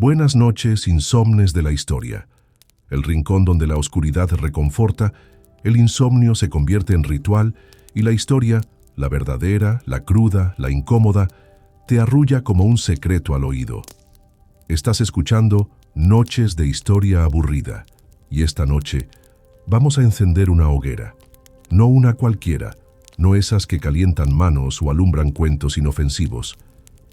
Buenas noches, insomnes de la historia. El rincón donde la oscuridad reconforta, el insomnio se convierte en ritual y la historia, la verdadera, la cruda, la incómoda, te arrulla como un secreto al oído. Estás escuchando Noches de Historia Aburrida y esta noche vamos a encender una hoguera. No una cualquiera, no esas que calientan manos o alumbran cuentos inofensivos,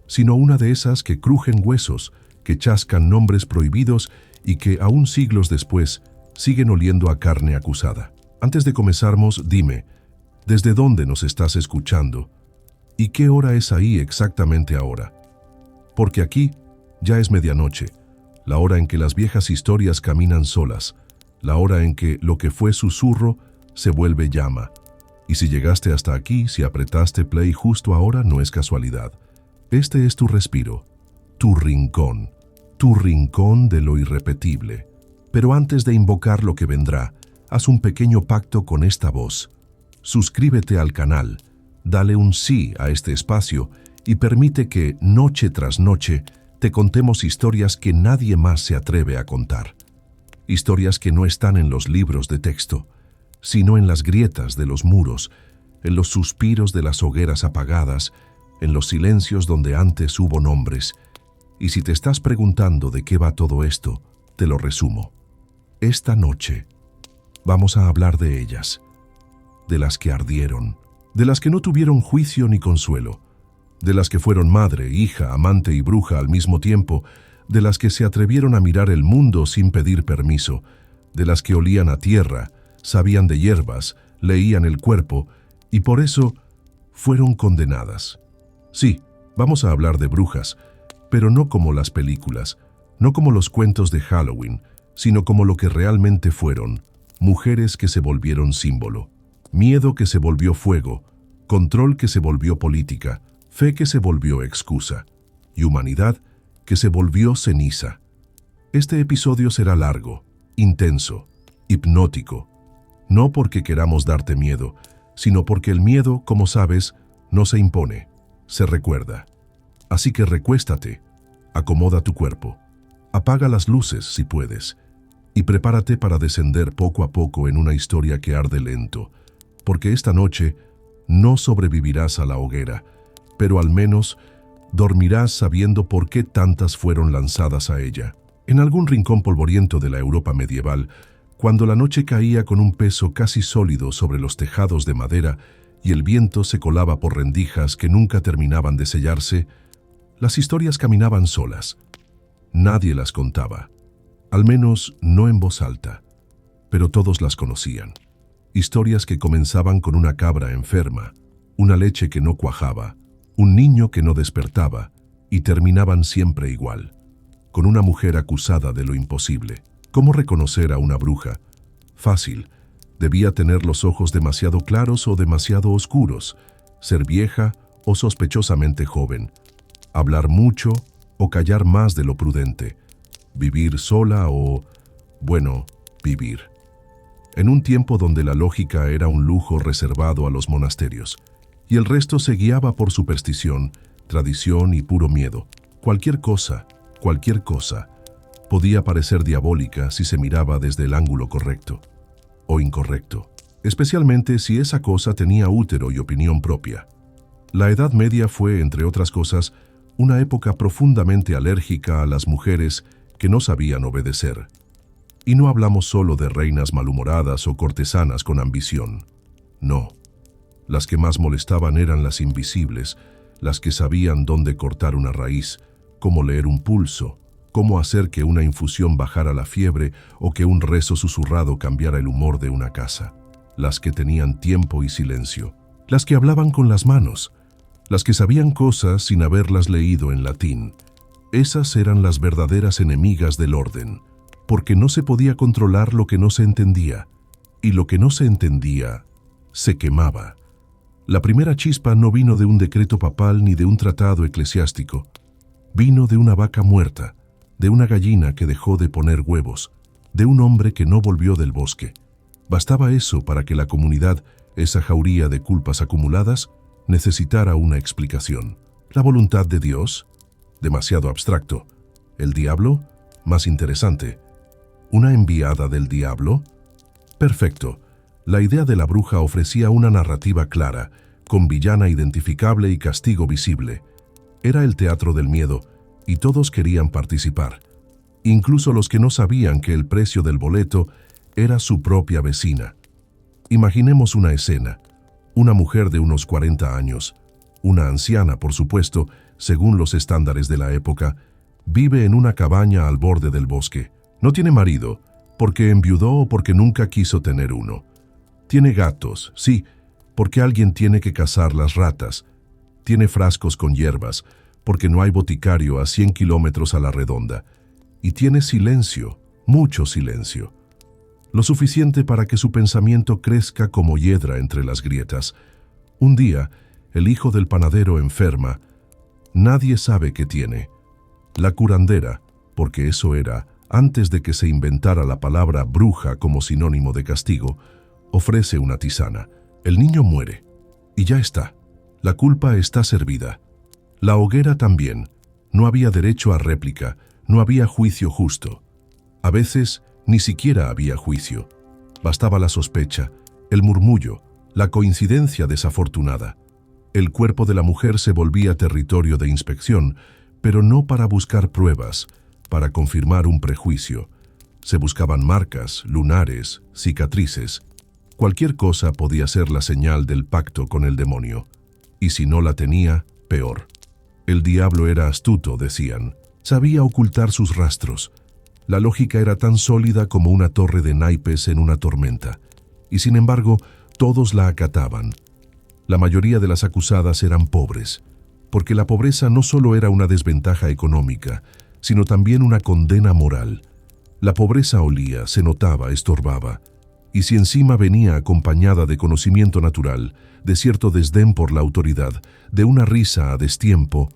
sino una de esas que crujen huesos, que chascan nombres prohibidos y que, aún siglos después, siguen oliendo a carne acusada. Antes de comenzarmos, dime, ¿desde dónde nos estás escuchando? ¿Y qué hora es ahí exactamente ahora? Porque aquí ya es medianoche, la hora en que las viejas historias caminan solas, la hora en que lo que fue susurro se vuelve llama. Y si llegaste hasta aquí, si apretaste play justo ahora, no es casualidad. Este es tu respiro, tu rincón de lo irrepetible. Pero antes de invocar lo que vendrá, haz un pequeño pacto con esta voz. Suscríbete al canal, dale un sí a este espacio y permite que, noche tras noche, te contemos historias que nadie más se atreve a contar. Historias que no están en los libros de texto, sino en las grietas de los muros, en los suspiros de las hogueras apagadas, en los silencios donde antes hubo nombres. Y si te estás preguntando de qué va todo esto, te lo resumo. Esta noche vamos a hablar de ellas, de las que ardieron, de las que no tuvieron juicio ni consuelo, de las que fueron madre, hija, amante y bruja al mismo tiempo, de las que se atrevieron a mirar el mundo sin pedir permiso, de las que olían a tierra, sabían de hierbas, leían el cuerpo y por eso fueron condenadas. Sí, vamos a hablar de brujas, pero no como las películas, no como los cuentos de Halloween, sino como lo que realmente fueron, mujeres que se volvieron símbolo, miedo que se volvió fuego, control que se volvió política, fe que se volvió excusa, y humanidad que se volvió ceniza. Este episodio será largo, intenso, hipnótico, no porque queramos darte miedo, sino porque el miedo, como sabes, no se impone, se recuerda. Así que recuéstate, acomoda tu cuerpo, apaga las luces si puedes, y prepárate para descender poco a poco en una historia que arde lento, porque esta noche no sobrevivirás a la hoguera, pero al menos dormirás sabiendo por qué tantas fueron lanzadas a ella. En algún rincón polvoriento de la Europa medieval, cuando la noche caía con un peso casi sólido sobre los tejados de madera y el viento se colaba por rendijas que nunca terminaban de sellarse, las historias caminaban solas. Nadie las contaba, al menos no en voz alta, pero todos las conocían. Historias que comenzaban con una cabra enferma, una leche que no cuajaba, un niño que no despertaba, y terminaban siempre igual, con una mujer acusada de lo imposible. ¿Cómo reconocer a una bruja? Fácil. Debía tener los ojos demasiado claros o demasiado oscuros, ser vieja o sospechosamente joven, hablar mucho o callar más de lo prudente, vivir sola o, bueno, vivir. En un tiempo donde la lógica era un lujo reservado a los monasterios, y el resto se guiaba por superstición, tradición y puro miedo. Cualquier cosa, podía parecer diabólica si se miraba desde el ángulo correcto o incorrecto, especialmente si esa cosa tenía útero y opinión propia. La Edad Media fue, entre otras cosas, una época profundamente alérgica a las mujeres que no sabían obedecer. Y no hablamos solo de reinas malhumoradas o cortesanas con ambición. No. Las que más molestaban eran las invisibles, las que sabían dónde cortar una raíz, cómo leer un pulso, cómo hacer que una infusión bajara la fiebre o que un rezo susurrado cambiara el humor de una casa. Las que tenían tiempo y silencio, las que hablaban con las manos, las que sabían cosas sin haberlas leído en latín. Esas eran las verdaderas enemigas del orden, porque no se podía controlar lo que no se entendía, y lo que no se entendía se quemaba. La primera chispa no vino de un decreto papal ni de un tratado eclesiástico. Vino de una vaca muerta, de una gallina que dejó de poner huevos, de un hombre que no volvió del bosque. Bastaba eso para que la comunidad, esa jauría de culpas acumuladas, necesitara una explicación. La voluntad de Dios, demasiado abstracto. ¿El diablo? Más interesante. ¿Una enviada del diablo? Perfecto. La idea de la bruja ofrecía una narrativa clara, con villana identificable y castigo visible. Era el teatro del miedo, y todos querían participar. Incluso los que no sabían que el precio del boleto era su propia vecina. Imaginemos una escena. Una mujer de unos 40 años, una anciana, por supuesto, según los estándares de la época, vive en una cabaña al borde del bosque. No tiene marido, porque enviudó o porque nunca quiso tener uno. Tiene gatos, sí, porque alguien tiene que cazar las ratas. Tiene frascos con hierbas, porque no hay boticario a 100 kilómetros a la redonda. Y tiene silencio, mucho silencio. Lo suficiente para que su pensamiento crezca como hiedra entre las grietas. Un día, el hijo del panadero enferma. Nadie sabe qué tiene. La curandera, porque eso era, antes de que se inventara la palabra bruja como sinónimo de castigo, ofrece una tisana. El niño muere. Y ya está. La culpa está servida. La hoguera también. No había derecho a réplica, no había juicio justo. A veces, ni siquiera había juicio. Bastaba la sospecha, el murmullo, la coincidencia desafortunada. El cuerpo de la mujer se volvía territorio de inspección, pero no para buscar pruebas, para confirmar un prejuicio. Se buscaban marcas, lunares, cicatrices. Cualquier cosa podía ser la señal del pacto con el demonio. Y si no la tenía, peor. El diablo era astuto, decían. Sabía ocultar sus rastros. La lógica era tan sólida como una torre de naipes en una tormenta. Y sin embargo, todos la acataban. La mayoría de las acusadas eran pobres, porque la pobreza no solo era una desventaja económica, sino también una condena moral. La pobreza olía, se notaba, estorbaba. Y si encima venía acompañada de conocimiento natural, de cierto desdén por la autoridad, de una risa a destiempo,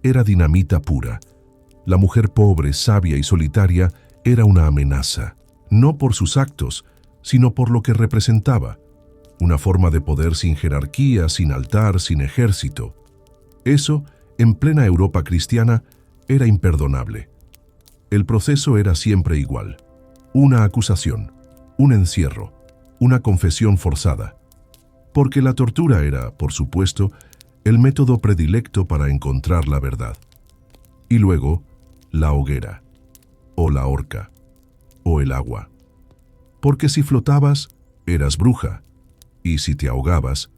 era dinamita pura. La mujer pobre, sabia y solitaria era una amenaza, no por sus actos, sino por lo que representaba. Una forma de poder sin jerarquía, sin altar, sin ejército. Eso, en plena Europa cristiana, era imperdonable. El proceso era siempre igual. Una acusación, un encierro, una confesión forzada. Porque la tortura era, por supuesto, el método predilecto para encontrar la verdad. Y luego, la hoguera, o la horca, o el agua. Porque si flotabas, eras bruja, y si te ahogabas,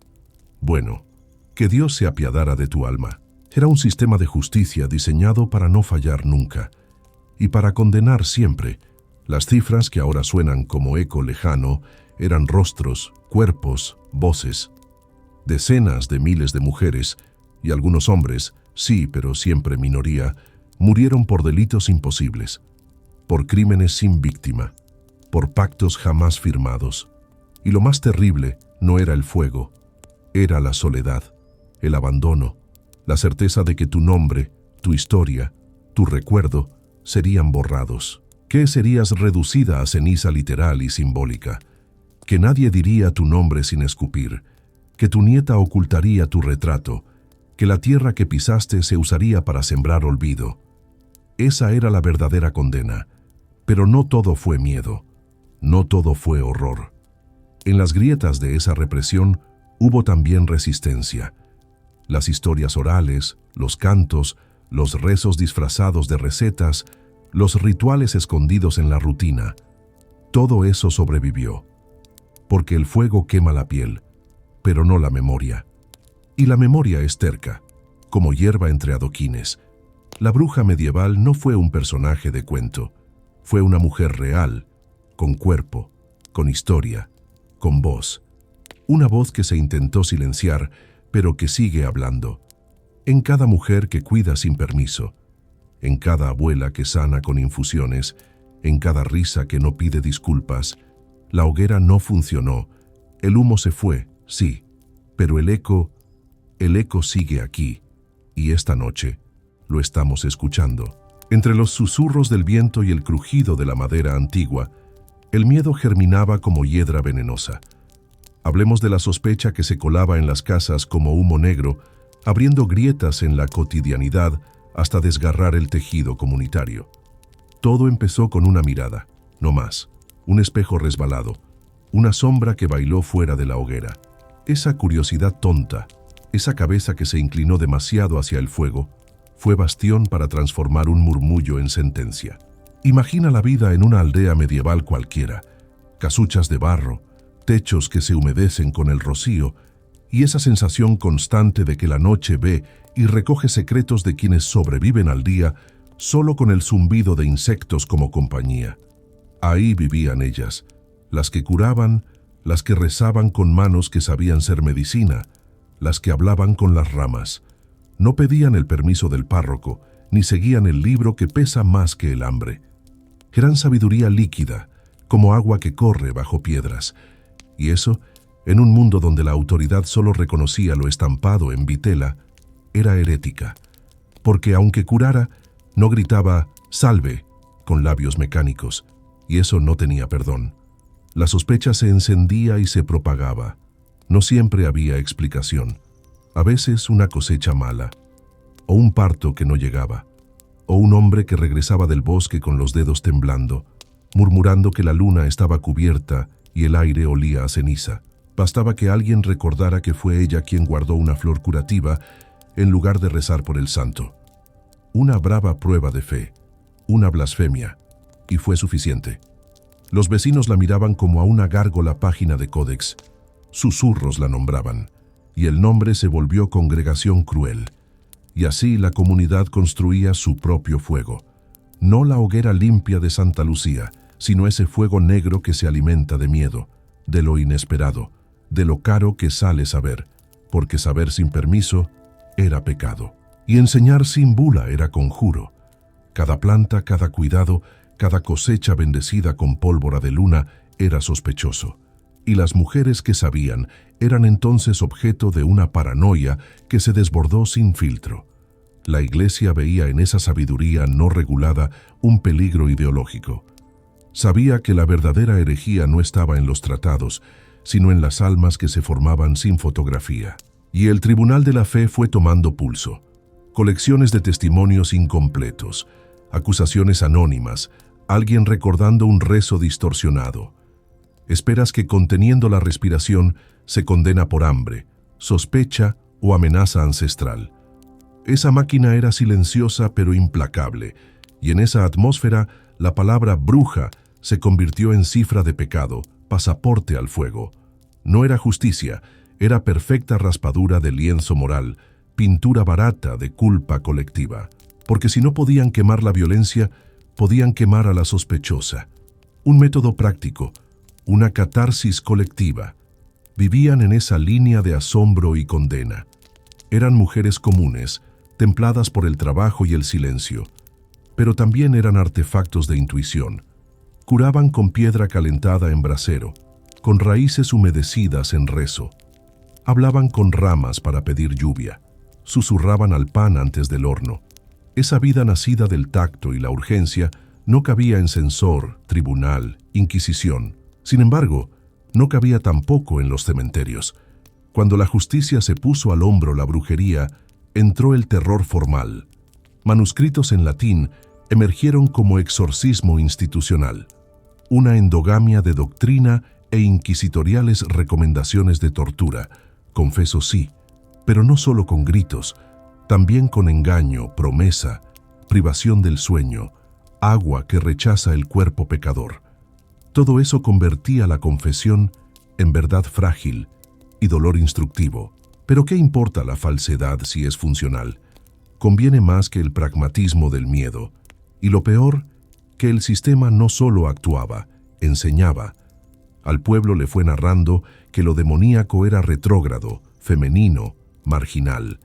bueno, que Dios se apiadara de tu alma. Era un sistema de justicia diseñado para no fallar nunca, y para condenar siempre. Las cifras que ahora suenan como eco lejano eran rostros, cuerpos, voces. Decenas de miles de mujeres, y algunos hombres, sí, pero siempre minoría, murieron por delitos imposibles, por crímenes sin víctima, por pactos jamás firmados. Y lo más terrible no era el fuego, era la soledad, el abandono, la certeza de que tu nombre, tu historia, tu recuerdo serían borrados, que serías reducida a ceniza literal y simbólica, que nadie diría tu nombre sin escupir, que tu nieta ocultaría tu retrato, que la tierra que pisaste se usaría para sembrar olvido. Esa era la verdadera condena, pero no todo fue miedo, no todo fue horror. En las grietas de esa represión hubo también resistencia. Las historias orales, los cantos, los rezos disfrazados de recetas, los rituales escondidos en la rutina, todo eso sobrevivió. Porque el fuego quema la piel, pero no la memoria. Y la memoria es terca, como hierba entre adoquines. La bruja medieval no fue un personaje de cuento, fue una mujer real, con cuerpo, con historia, con voz. Una voz que se intentó silenciar, pero que sigue hablando. En cada mujer que cuida sin permiso, en cada abuela que sana con infusiones, en cada risa que no pide disculpas. La hoguera no funcionó, el humo se fue, sí, pero el eco sigue aquí, y esta noche lo estamos escuchando. Entre los susurros del viento y el crujido de la madera antigua, el miedo germinaba como hiedra venenosa. Hablemos de la sospecha que se colaba en las casas como humo negro, abriendo grietas en la cotidianidad hasta desgarrar el tejido comunitario. Todo empezó con una mirada, no más, un espejo resbalado, una sombra que bailó fuera de la hoguera. Esa curiosidad tonta, esa cabeza que se inclinó demasiado hacia el fuego, fue bastión para transformar un murmullo en sentencia. Imagina la vida en una aldea medieval cualquiera, casuchas de barro, techos que se humedecen con el rocío, y esa sensación constante de que la noche ve y recoge secretos de quienes sobreviven al día solo con el zumbido de insectos como compañía. Ahí vivían ellas, las que curaban, las que rezaban con manos que sabían ser medicina, las que hablaban con las ramas. No pedían el permiso del párroco, ni seguían el libro que pesa más que el hambre. Eran sabiduría líquida, como agua que corre bajo piedras. Y eso, en un mundo donde la autoridad solo reconocía lo estampado en vitela, era herética. Porque aunque curara, no gritaba «salve» con labios mecánicos, y eso no tenía perdón. La sospecha se encendía y se propagaba. No siempre había explicación. A veces una cosecha mala, o un parto que no llegaba, o un hombre que regresaba del bosque con los dedos temblando, murmurando que la luna estaba cubierta y el aire olía a ceniza. Bastaba que alguien recordara que fue ella quien guardó una flor curativa en lugar de rezar por el santo. Una brava prueba de fe, una blasfemia, y fue suficiente. Los vecinos la miraban como a una gárgola página de códex. Susurros la nombraban, y el nombre se volvió congregación cruel. Y así la comunidad construía su propio fuego. No la hoguera limpia de Santa Lucía, sino ese fuego negro que se alimenta de miedo, de lo inesperado, de lo caro que sale saber, porque saber sin permiso era pecado. Y enseñar sin bula era conjuro. Cada planta, cada cuidado, cada cosecha bendecida con pólvora de luna era sospechoso. Y las mujeres que sabían eran entonces objeto de una paranoia que se desbordó sin filtro. La Iglesia veía en esa sabiduría no regulada un peligro ideológico. Sabía que la verdadera herejía no estaba en los tratados, sino en las almas que se formaban sin fotografía. Y el Tribunal de la Fe fue tomando pulso. Colecciones de testimonios incompletos, acusaciones anónimas, alguien recordando un rezo distorsionado. Esperas que conteniendo la respiración se condena por hambre, sospecha o amenaza ancestral. Esa máquina era silenciosa pero implacable, y en esa atmósfera la palabra bruja se convirtió en cifra de pecado, pasaporte al fuego. No era justicia, era perfecta raspadura de lienzo moral, pintura barata de culpa colectiva. Porque si no podían quemar la violencia, podían quemar a la sospechosa. Un método práctico, una catarsis colectiva. Vivían en esa línea de asombro y condena. Eran mujeres comunes, templadas por el trabajo y el silencio, pero también eran artefactos de intuición. Curaban con piedra calentada en brasero, con raíces humedecidas en rezo. Hablaban con ramas para pedir lluvia. Susurraban al pan antes del horno. Esa vida nacida del tacto y la urgencia no cabía en censor, tribunal, inquisición. Sin embargo, no cabía tampoco en los cementerios. Cuando la justicia se puso al hombro la brujería, entró el terror formal. Manuscritos en latín emergieron como exorcismo institucional, una endogamia de doctrina e inquisitoriales recomendaciones de tortura. Confeso sí, pero no solo con gritos, también con engaño, promesa, privación del sueño, agua que rechaza el cuerpo pecador. Todo eso convertía la confesión en verdad frágil y dolor instructivo. Pero ¿qué importa la falsedad si es funcional? Conviene más que el pragmatismo del miedo. Y lo peor, que el sistema no solo actuaba, enseñaba. Al pueblo le fue narrando que lo demoníaco era retrógrado, femenino, marginal,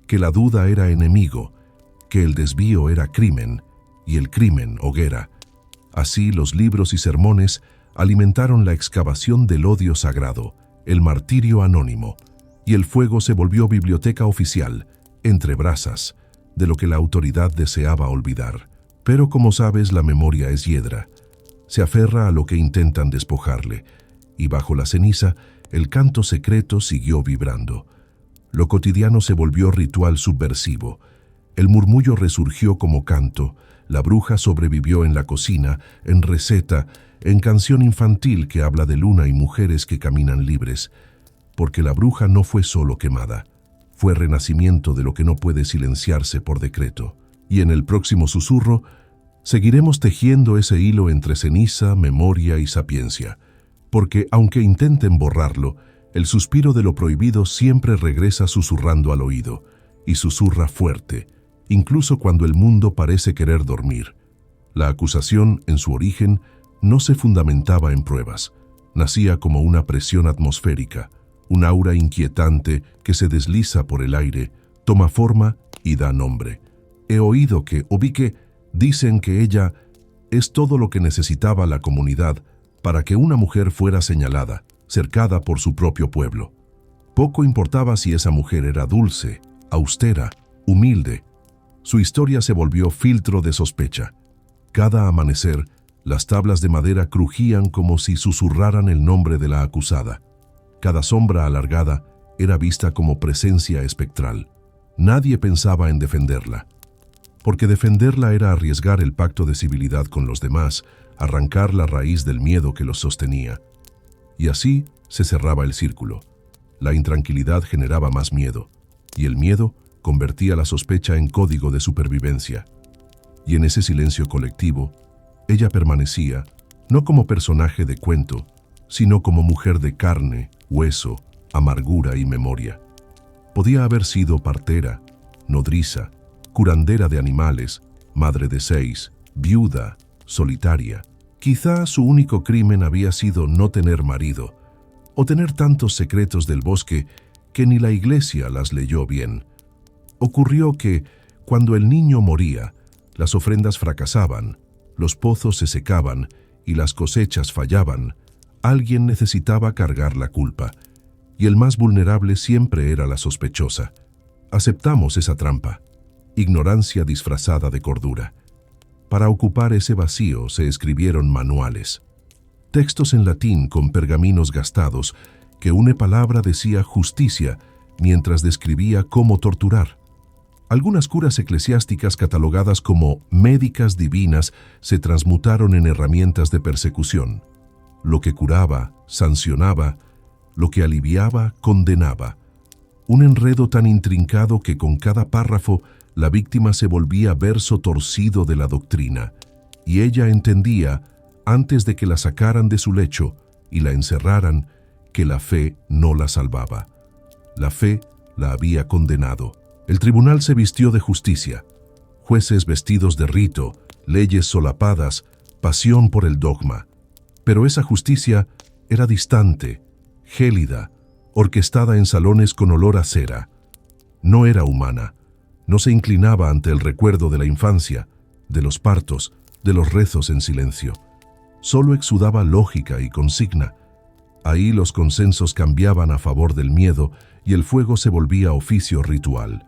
que la duda era enemigo, que el desvío era crimen y el crimen hoguera. Así los libros y sermones alimentaron la excavación del odio sagrado, el martirio anónimo, y el fuego se volvió biblioteca oficial, entre brasas, de lo que la autoridad deseaba olvidar. Pero como sabes, la memoria es hiedra. Se aferra a lo que intentan despojarle, y bajo la ceniza, el canto secreto siguió vibrando. Lo cotidiano se volvió ritual subversivo. El murmullo resurgió como canto, la bruja sobrevivió en la cocina, en receta, en canción infantil que habla de luna y mujeres que caminan libres, porque la bruja no fue solo quemada, fue renacimiento de lo que no puede silenciarse por decreto. Y en el próximo susurro, seguiremos tejiendo ese hilo entre ceniza, memoria y sapiencia, porque aunque intenten borrarlo, el suspiro de lo prohibido siempre regresa susurrando al oído, y susurra fuerte, incluso cuando el mundo parece querer dormir. La acusación, en su origen, no se fundamentaba en pruebas, nacía como una presión atmosférica, un aura inquietante que se desliza por el aire, toma forma y da nombre. He oído o vi que dicen que ella es todo lo que necesitaba la comunidad para que una mujer fuera señalada, cercada por su propio pueblo. Poco importaba si esa mujer era dulce, austera, humilde. Su historia se volvió filtro de sospecha. Cada amanecer, las tablas de madera crujían como si susurraran el nombre de la acusada. Cada sombra alargada era vista como presencia espectral. Nadie pensaba en defenderla, porque defenderla era arriesgar el pacto de civilidad con los demás, arrancar la raíz del miedo que los sostenía. Y así se cerraba el círculo. La intranquilidad generaba más miedo, y el miedo convertía la sospecha en código de supervivencia. Y en ese silencio colectivo, ella permanecía, no como personaje de cuento, sino como mujer de carne, hueso, amargura y memoria. Podía haber sido partera, nodriza, curandera de animales, madre de 6, viuda, solitaria. Quizá su único crimen había sido no tener marido, o tener tantos secretos del bosque que ni la iglesia las leyó bien. Ocurrió que, cuando el niño moría, las ofrendas fracasaban, los pozos se secaban y las cosechas fallaban. Alguien necesitaba cargar la culpa, y el más vulnerable siempre era la sospechosa. Aceptamos esa trampa, ignorancia disfrazada de cordura. Para ocupar ese vacío se escribieron manuales, textos en latín con pergaminos gastados, que una palabra decía justicia mientras describía cómo torturar. Algunas curas eclesiásticas catalogadas como médicas divinas se transmutaron en herramientas de persecución. Lo que curaba, sancionaba, lo que aliviaba, condenaba. Un enredo tan intrincado que con cada párrafo la víctima se volvía verso torcido de la doctrina, y ella entendía, antes de que la sacaran de su lecho y la encerraran, que la fe no la salvaba. La fe la había condenado. El tribunal se vistió de justicia. Jueces vestidos de rito, leyes solapadas, pasión por el dogma. Pero esa justicia era distante, gélida, orquestada en salones con olor a cera. No era humana. No se inclinaba ante el recuerdo de la infancia, de los partos, de los rezos en silencio. Solo exudaba lógica y consigna. Ahí los consensos cambiaban a favor del miedo y el fuego se volvía oficio ritual.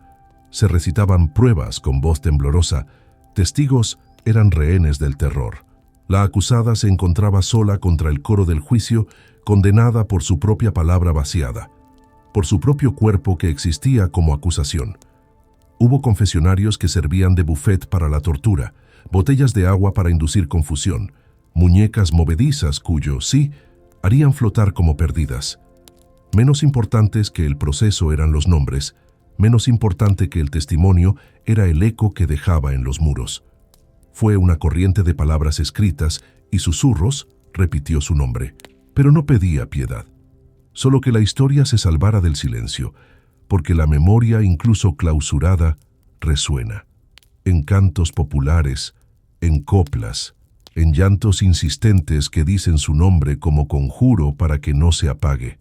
Se recitaban pruebas con voz temblorosa, testigos eran rehenes del terror. La acusada se encontraba sola contra el coro del juicio, condenada por su propia palabra vaciada, por su propio cuerpo que existía como acusación. Hubo confesionarios que servían de buffet para la tortura, botellas de agua para inducir confusión, muñecas movedizas cuyo sí harían flotar como perdidas. Menos importantes que el proceso eran los nombres, menos importante que el testimonio era el eco que dejaba en los muros. Fue una corriente de palabras escritas y susurros repitió su nombre, pero no pedía piedad. Solo que la historia se salvara del silencio, porque la memoria, incluso clausurada, resuena. En cantos populares, en coplas, en llantos insistentes que dicen su nombre como conjuro para que no se apague.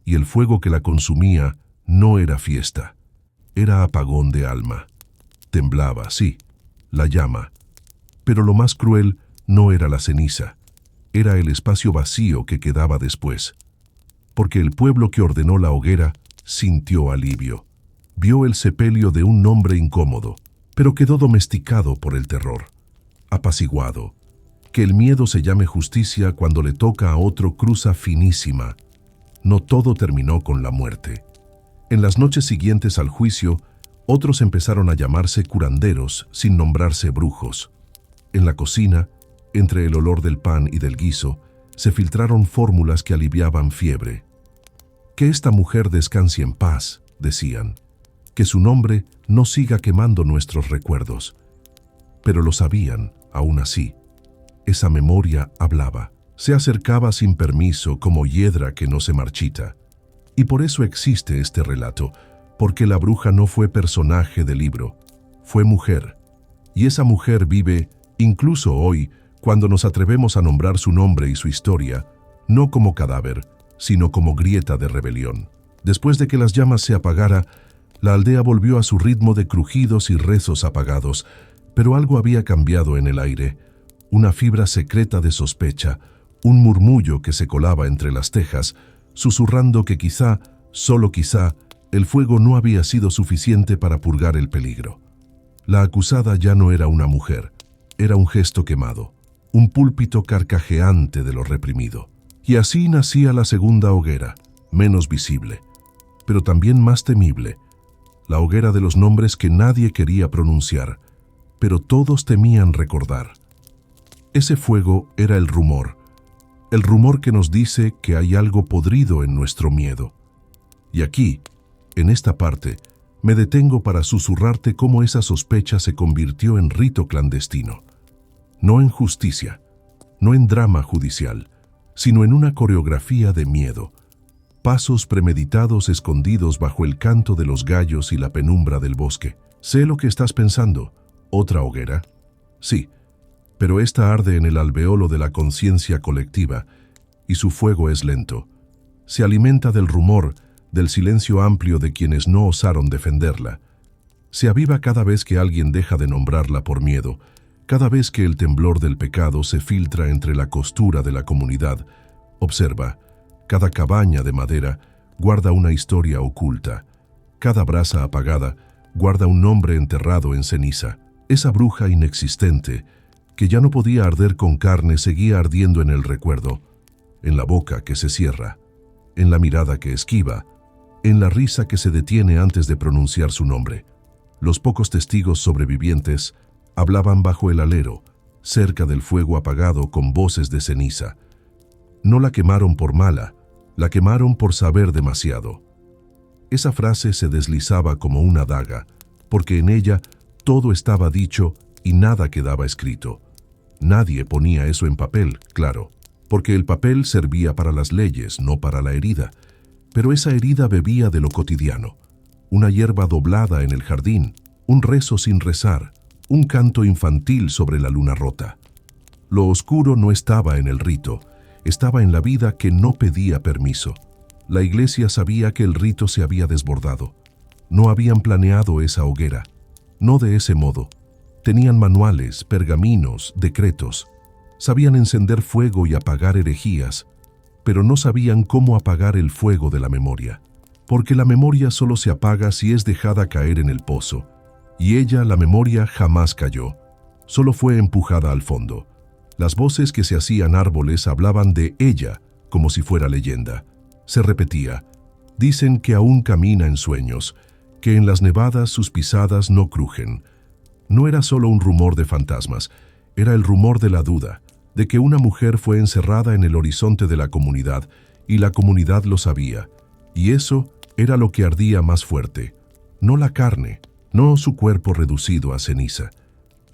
Y el fuego que la consumía no era fiesta, era apagón de alma. Temblaba, sí, la llama. Pero lo más cruel no era la ceniza, era el espacio vacío que quedaba después. Porque el pueblo que ordenó la hoguera sintió alivio. Vio el sepelio de un nombre incómodo, pero quedó domesticado por el terror, apaciguado. Que el miedo se llame justicia cuando le toca a otro cruza finísima. No todo terminó con la muerte. En las noches siguientes al juicio, Otros empezaron a llamarse curanderos sin nombrarse brujos. En la cocina, entre el olor del pan y del guiso, se filtraron fórmulas que aliviaban fiebre. Que esta mujer descanse en paz, decían. Que su nombre no siga quemando nuestros recuerdos. Pero lo sabían, aún así. Esa memoria hablaba. Se acercaba sin permiso como hiedra que no se marchita. Y por eso existe este relato, porque la bruja no fue personaje del libro, fue mujer. Y esa mujer vive, incluso hoy, cuando nos atrevemos a nombrar su nombre y su historia, no como cadáver, sino como grieta de rebelión. Después de que las llamas se apagara, la aldea volvió a su ritmo de crujidos y rezos apagados, pero algo había cambiado en el aire, una fibra secreta de sospecha, un murmullo que se colaba entre las tejas, susurrando que quizá, solo quizá, el fuego no había sido suficiente para purgar el peligro. La acusada ya no era una mujer, era un gesto quemado, un púlpito carcajeante de lo reprimido. Y así nacía la segunda hoguera, menos visible, pero también más temible, la hoguera de los nombres que nadie quería pronunciar, pero todos temían recordar. Ese fuego era el rumor que nos dice que hay algo podrido en nuestro miedo. Y aquí, en esta parte, me detengo para susurrarte cómo esa sospecha se convirtió en rito clandestino. No en justicia, no en drama judicial, sino en una coreografía de miedo. Pasos premeditados escondidos bajo el canto de los gallos y la penumbra del bosque. Sé lo que estás pensando. ¿Otra hoguera? Sí, pero esta arde en el alveolo de la conciencia colectiva, y su fuego es lento. Se alimenta del rumor, del silencio amplio de quienes no osaron defenderla. Se aviva cada vez que alguien deja de nombrarla por miedo, cada vez que el temblor del pecado se filtra entre la costura de la comunidad. Observa, cada cabaña de madera guarda una historia oculta. Cada brasa apagada guarda un nombre enterrado en ceniza. Esa bruja inexistente, que ya no podía arder con carne, seguía ardiendo en el recuerdo, en la boca que se cierra, en la mirada que esquiva, en la risa que se detiene antes de pronunciar su nombre. Los pocos testigos sobrevivientes hablaban bajo el alero, cerca del fuego apagado con voces de ceniza. No la quemaron por mala, la quemaron por saber demasiado. Esa frase se deslizaba como una daga, porque en ella todo estaba dicho y nada quedaba escrito. Nadie ponía eso en papel, claro, porque el papel servía para las leyes, no para la herida. Pero esa herida bebía de lo cotidiano. Una hierba doblada en el jardín, un rezo sin rezar, un canto infantil sobre la luna rota. Lo oscuro no estaba en el rito, estaba en la vida que no pedía permiso. La iglesia sabía que el rito se había desbordado. No habían planeado esa hoguera, no de ese modo. Tenían manuales, pergaminos, decretos. Sabían encender fuego y apagar herejías, pero no sabían cómo apagar el fuego de la memoria. Porque la memoria solo se apaga si es dejada caer en el pozo. Y ella, la memoria, jamás cayó. Solo fue empujada al fondo. Las voces que se hacían árboles hablaban de ella como si fuera leyenda. Se repetía: dicen que aún camina en sueños, que en las nevadas sus pisadas no crujen. No era solo un rumor de fantasmas, era el rumor de la duda, de que una mujer fue encerrada en el horizonte de la comunidad, y la comunidad lo sabía. Y eso era lo que ardía más fuerte. No la carne, no su cuerpo reducido a ceniza.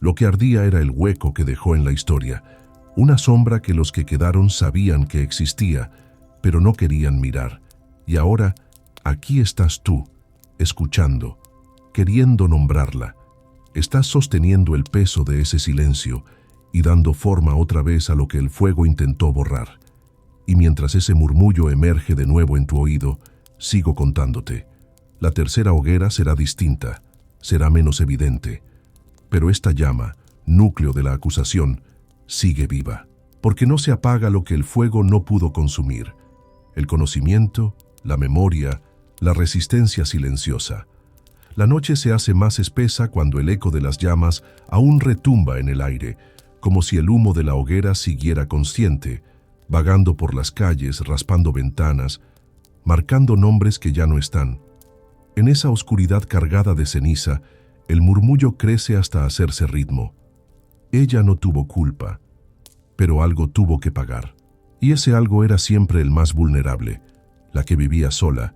Lo que ardía era el hueco que dejó en la historia, una sombra que los que quedaron sabían que existía, pero no querían mirar. Y ahora, aquí estás tú, escuchando, queriendo nombrarla. Estás sosteniendo el peso de ese silencio y dando forma otra vez a lo que el fuego intentó borrar. Y mientras ese murmullo emerge de nuevo en tu oído, sigo contándote. La tercera hoguera será distinta, será menos evidente. Pero esta llama, núcleo de la acusación, sigue viva, porque no se apaga lo que el fuego no pudo consumir. El conocimiento, la memoria, la resistencia silenciosa. La noche se hace más espesa cuando el eco de las llamas aún retumba en el aire, como si el humo de la hoguera siguiera consciente, vagando por las calles, raspando ventanas, marcando nombres que ya no están. En esa oscuridad cargada de ceniza, el murmullo crece hasta hacerse ritmo. Ella no tuvo culpa, pero algo tuvo que pagar. Y ese algo era siempre el más vulnerable, la que vivía sola,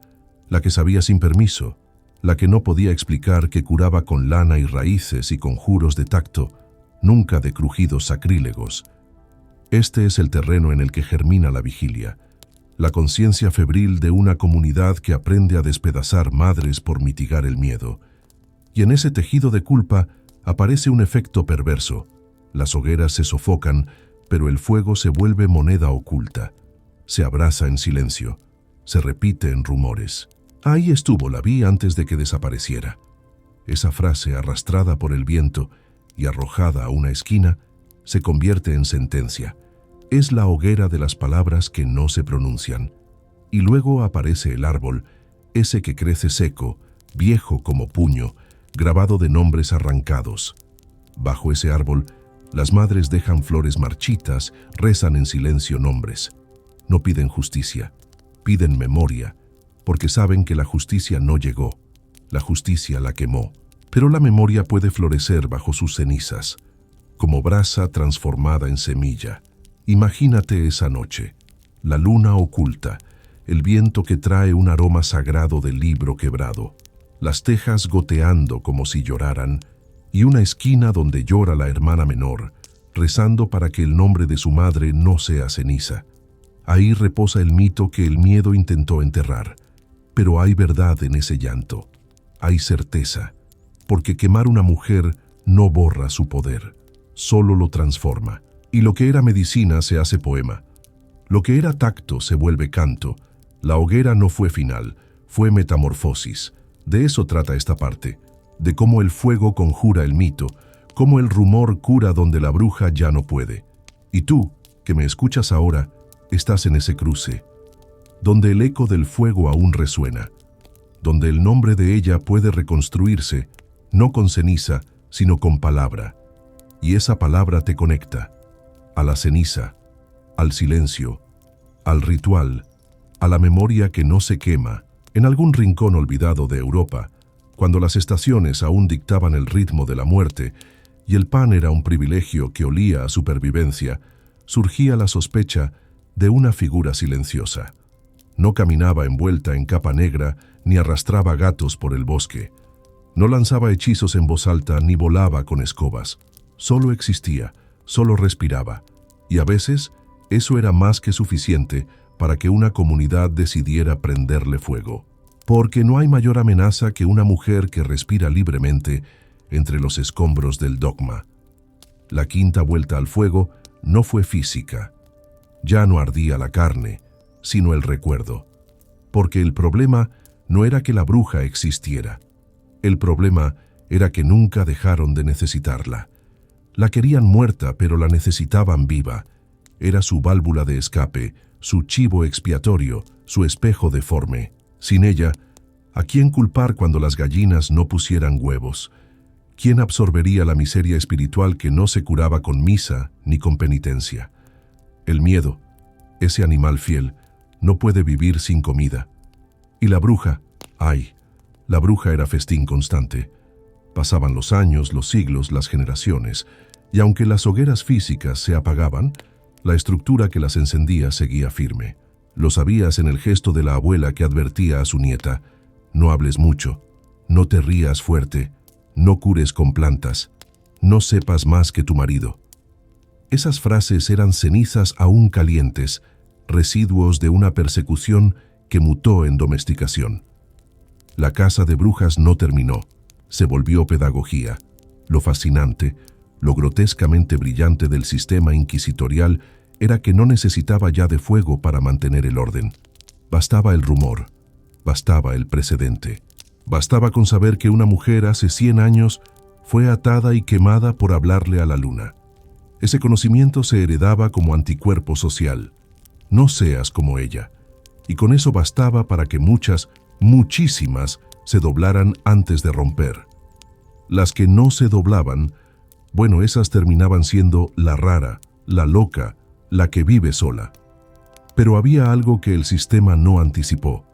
la que sabía sin permiso, la que no podía explicar que curaba con lana y raíces y conjuros de tacto, nunca de crujidos sacrílegos. Este es el terreno en el que germina la vigilia, la conciencia febril de una comunidad que aprende a despedazar madres por mitigar el miedo. Y en ese tejido de culpa aparece un efecto perverso. Las hogueras se sofocan, pero el fuego se vuelve moneda oculta. Se abraza en silencio, se repite en rumores. Ahí estuvo, la vi antes de que desapareciera. Esa frase, arrastrada por el viento y arrojada a una esquina, se convierte en sentencia. Es la hoguera de las palabras que no se pronuncian. Y luego aparece el árbol, ese que crece seco, viejo como puño, grabado de nombres arrancados. Bajo ese árbol, las madres dejan flores marchitas, rezan en silencio nombres. No piden justicia, piden memoria, porque saben que la justicia no llegó. La justicia la quemó, pero la memoria puede florecer bajo sus cenizas, como brasa transformada en semilla. Imagínate esa noche, la luna oculta, el viento que trae un aroma sagrado del libro quebrado, las tejas goteando como si lloraran, y una esquina donde llora la hermana menor, rezando para que el nombre de su madre no sea ceniza. Ahí reposa el mito que el miedo intentó enterrar, pero hay verdad en ese llanto, hay certeza, porque quemar una mujer no borra su poder, solo lo transforma. Y lo que era medicina se hace poema. Lo que era tacto se vuelve canto. La hoguera no fue final, fue metamorfosis. De eso trata esta parte, de cómo el fuego conjura el mito, cómo el rumor cura donde la bruja ya no puede. Y tú, que me escuchas ahora, estás en ese cruce, donde el eco del fuego aún resuena, donde el nombre de ella puede reconstruirse, no con ceniza, sino con palabra. Y esa palabra te conecta a la ceniza, al silencio, al ritual, a la memoria que no se quema. En algún rincón olvidado de Europa, cuando las estaciones aún dictaban el ritmo de la muerte y el pan era un privilegio que olía a supervivencia, surgía la sospecha de una figura silenciosa. No caminaba envuelta en capa negra ni arrastraba gatos por el bosque. No lanzaba hechizos en voz alta ni volaba con escobas. Solo existía, solo respiraba, y a veces eso era más que suficiente para que una comunidad decidiera prenderle fuego. Porque no hay mayor amenaza que una mujer que respira libremente entre los escombros del dogma. La quinta vuelta al fuego no fue física. Ya no ardía la carne, sino el recuerdo. Porque el problema no era que la bruja existiera. El problema era que nunca dejaron de necesitarla. La querían muerta, pero la necesitaban viva. Era su válvula de escape, su chivo expiatorio, su espejo deforme. Sin ella, ¿a quién culpar cuando las gallinas no pusieran huevos? ¿Quién absorbería la miseria espiritual que no se curaba con misa ni con penitencia? El miedo, ese animal fiel, no puede vivir sin comida. Y la bruja, ay, la bruja era festín constante. Pasaban los años, los siglos, las generaciones, y aunque las hogueras físicas se apagaban, la estructura que las encendía seguía firme. Lo sabías en el gesto de la abuela que advertía a su nieta: no hables mucho, no te rías fuerte, no cures con plantas, no sepas más que tu marido. Esas frases eran cenizas aún calientes, residuos de una persecución que mutó en domesticación. La caza de brujas no terminó, se volvió pedagogía. Lo fascinante, lo grotescamente brillante del sistema inquisitorial era que no necesitaba ya de fuego para mantener el orden. Bastaba el rumor, bastaba el precedente. Bastaba con saber que una mujer hace 100 años fue atada y quemada por hablarle a la luna. Ese conocimiento se heredaba como anticuerpo social. No seas como ella. Y con eso bastaba para que muchas, muchísimas, se doblaran antes de romper. Las que no se doblaban, bueno, esas terminaban siendo la rara, la loca, la que vive sola. Pero había algo que el sistema no anticipó.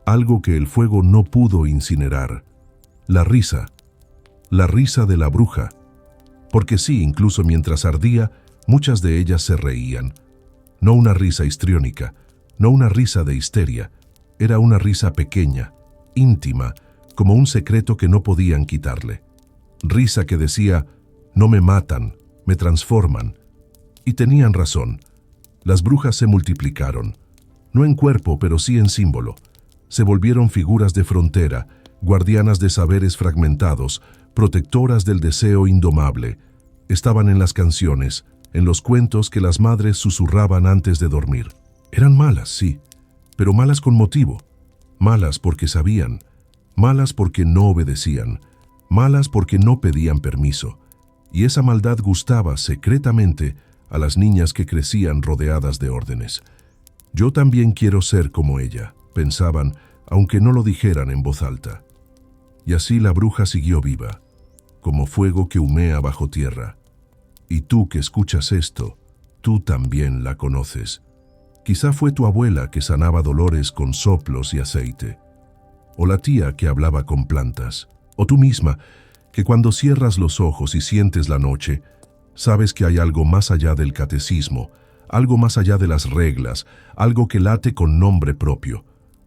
algo que el fuego no pudo incinerar: la risa de la bruja. Porque sí, incluso mientras ardía, muchas de ellas se reían. No una risa histriónica, no una risa de histeria, era una risa pequeña, íntima, como un secreto que no podían quitarle. Risa que decía: no me matan, me transforman. Y tenían razón. Las brujas se multiplicaron, no en cuerpo, pero sí en símbolo. Se volvieron figuras de frontera, guardianas de saberes fragmentados, protectoras del deseo indomable. Estaban en las canciones, en los cuentos que las madres susurraban antes de dormir. Eran malas, sí, pero malas con motivo. Malas porque sabían, malas porque no obedecían, malas porque no pedían permiso. Y esa maldad gustaba secretamente a las niñas que crecían rodeadas de órdenes. Yo también quiero ser como ella, pensaban, aunque no lo dijeran en voz alta. Y así la bruja siguió viva, como fuego que humea bajo tierra. Y tú que escuchas esto, tú también la conoces. Quizá fue tu abuela que sanaba dolores con soplos y aceite, o la tía que hablaba con plantas, o tú misma, que cuando cierras los ojos y sientes la noche, sabes que hay algo más allá del catecismo, algo más allá de las reglas, algo que late con nombre propio.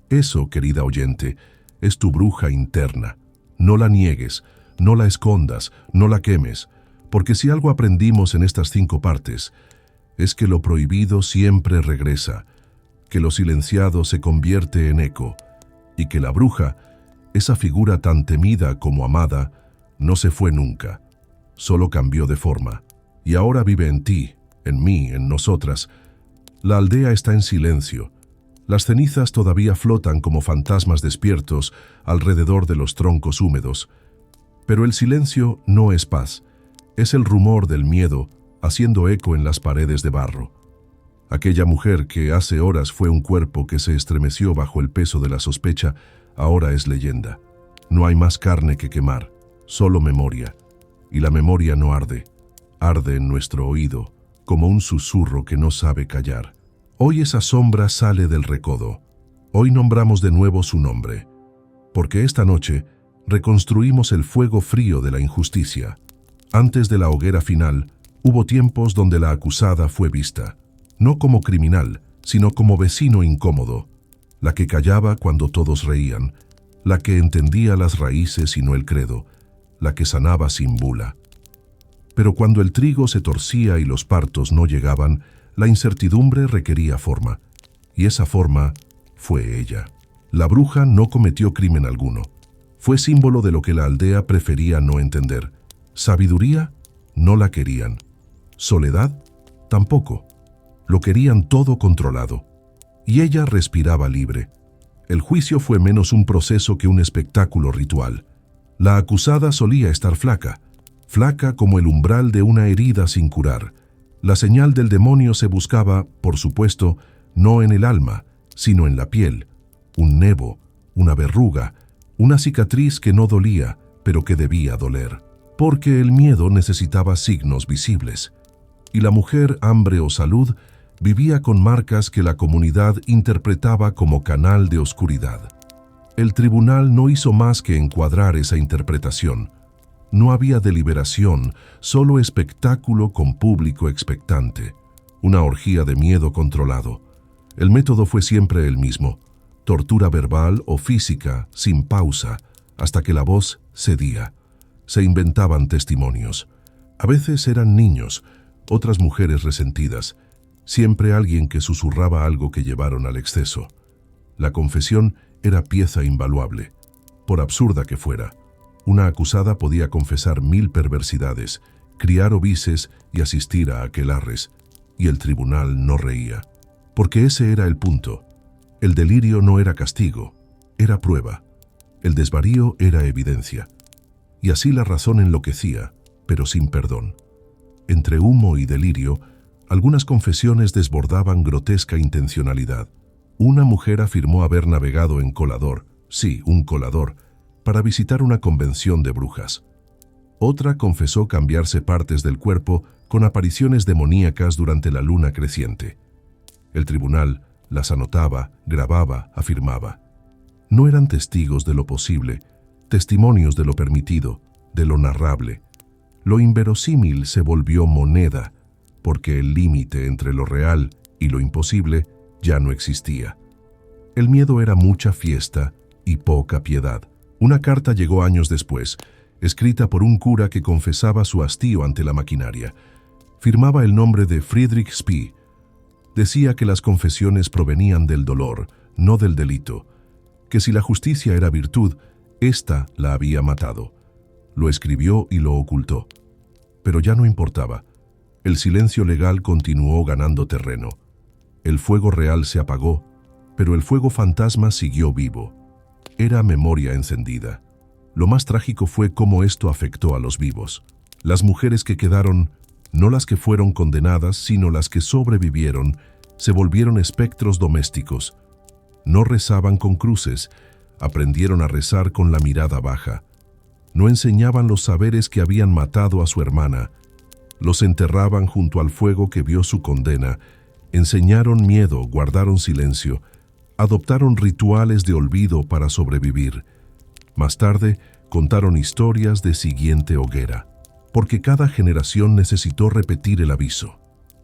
Eso, querida oyente, es tu bruja interna. No la niegues, no la escondas, no la quemes, porque si algo aprendimos en estas 5 partes, es que lo prohibido siempre regresa, que lo silenciado se convierte en eco, y que la bruja, esa figura tan temida como amada, no se fue nunca, solo cambió de forma, y ahora vive en ti, en mí, en nosotras. La aldea está en silencio. Las cenizas todavía flotan como fantasmas despiertos alrededor de los troncos húmedos. Pero el silencio no es paz, es el rumor del miedo haciendo eco en las paredes de barro. Aquella mujer que hace horas fue un cuerpo que se estremeció bajo el peso de la sospecha, ahora es leyenda. No hay más carne que quemar, solo memoria. Y la memoria no arde, arde en nuestro oído, como un susurro que no sabe callar. Hoy esa sombra sale del recodo. Hoy nombramos de nuevo su nombre. Porque esta noche reconstruimos el fuego frío de la injusticia. Antes de la hoguera final, hubo tiempos donde la acusada fue vista, no como criminal, sino como vecino incómodo, la que callaba cuando todos reían, la que entendía las raíces y no el credo, la que sanaba sin bula. Pero cuando el trigo se torcía y los partos no llegaban, la incertidumbre requería forma, y esa forma fue ella. La bruja no cometió crimen alguno. Fue símbolo de lo que la aldea prefería no entender. Sabiduría, no la querían. Soledad, tampoco. Lo querían todo controlado. Y ella respiraba libre. El juicio fue menos un proceso que un espectáculo ritual. La acusada solía estar flaca, flaca como el umbral de una herida sin curar. La señal del demonio se buscaba, por supuesto, no en el alma, sino en la piel. Un nevo, una verruga, una cicatriz que no dolía, pero que debía doler. Porque el miedo necesitaba signos visibles. Y la mujer, hambre o salud, vivía con marcas que la comunidad interpretaba como canal de oscuridad. El tribunal no hizo más que encuadrar esa interpretación. No había deliberación, solo espectáculo con público expectante. Una orgía de miedo controlado. El método fue siempre el mismo: tortura verbal o física, sin pausa, hasta que la voz cedía. Se inventaban testimonios. A veces eran niños, otras mujeres resentidas. Siempre alguien que susurraba algo que llevaron al exceso. La confesión era pieza invaluable, por absurda que fuera. Una acusada podía confesar 1000 perversidades, criar ovises y asistir a aquelarres, y el tribunal no reía. Porque ese era el punto. El delirio no era castigo, era prueba. El desvarío era evidencia. Y así la razón enloquecía, pero sin perdón. Entre humo y delirio, algunas confesiones desbordaban grotesca intencionalidad. Una mujer afirmó haber navegado en colador, sí, un colador, para visitar una convención de brujas. Otra confesó cambiarse partes del cuerpo con apariciones demoníacas durante la luna creciente. El tribunal las anotaba, grababa, afirmaba. No eran testigos de lo posible, testimonios de lo permitido, de lo narrable. Lo inverosímil se volvió moneda, porque el límite entre lo real y lo imposible ya no existía. El miedo era mucha fiesta y poca piedad. Una carta llegó años después, escrita por un cura que confesaba su hastío ante la maquinaria. Firmaba el nombre de Friedrich Spee. Decía que las confesiones provenían del dolor, no del delito, que si la justicia era virtud, ésta la había matado. Lo escribió y lo ocultó. Pero ya no importaba. El silencio legal continuó ganando terreno. El fuego real se apagó, pero el fuego fantasma siguió vivo. Era memoria encendida. Lo más trágico fue cómo esto afectó a los vivos. Las mujeres que quedaron, no las que fueron condenadas, sino las que sobrevivieron, se volvieron espectros domésticos. No rezaban con cruces, aprendieron a rezar con la mirada baja. No enseñaban los saberes que habían matado a su hermana. Los enterraban junto al fuego que vio su condena. Enseñaron miedo, guardaron silencio, adoptaron rituales de olvido para sobrevivir. Más tarde, contaron historias de siguiente hoguera, porque cada generación necesitó repetir el aviso.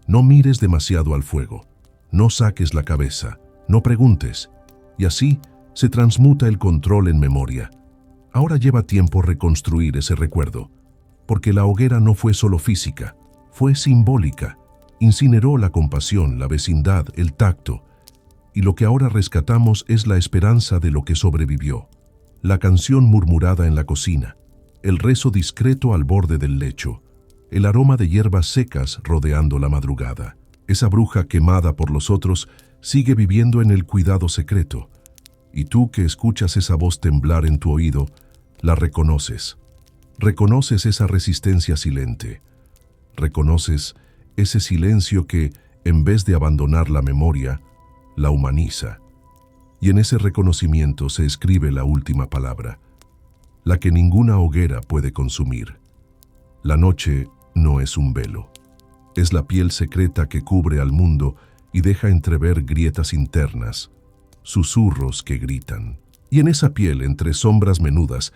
No mires demasiado al fuego, no saques la cabeza, no preguntes, y así se transmuta el control en memoria. Ahora lleva tiempo reconstruir ese recuerdo, porque la hoguera no fue solo física, fue simbólica. Incineró la compasión, la vecindad, el tacto, y lo que ahora rescatamos es la esperanza de lo que sobrevivió. La canción murmurada en la cocina, el rezo discreto al borde del lecho, el aroma de hierbas secas rodeando la madrugada. Esa bruja quemada por los otros sigue viviendo en el cuidado secreto, y tú que escuchas esa voz temblar en tu oído, la reconoces. Reconoces esa resistencia silente. Reconoces ese silencio que, en vez de abandonar la memoria, la humaniza. Y en ese reconocimiento se escribe la última palabra, la que ninguna hoguera puede consumir. La noche no es un velo. Es la piel secreta que cubre al mundo y deja entrever grietas internas, susurros que gritan. Y en esa piel, entre sombras menudas,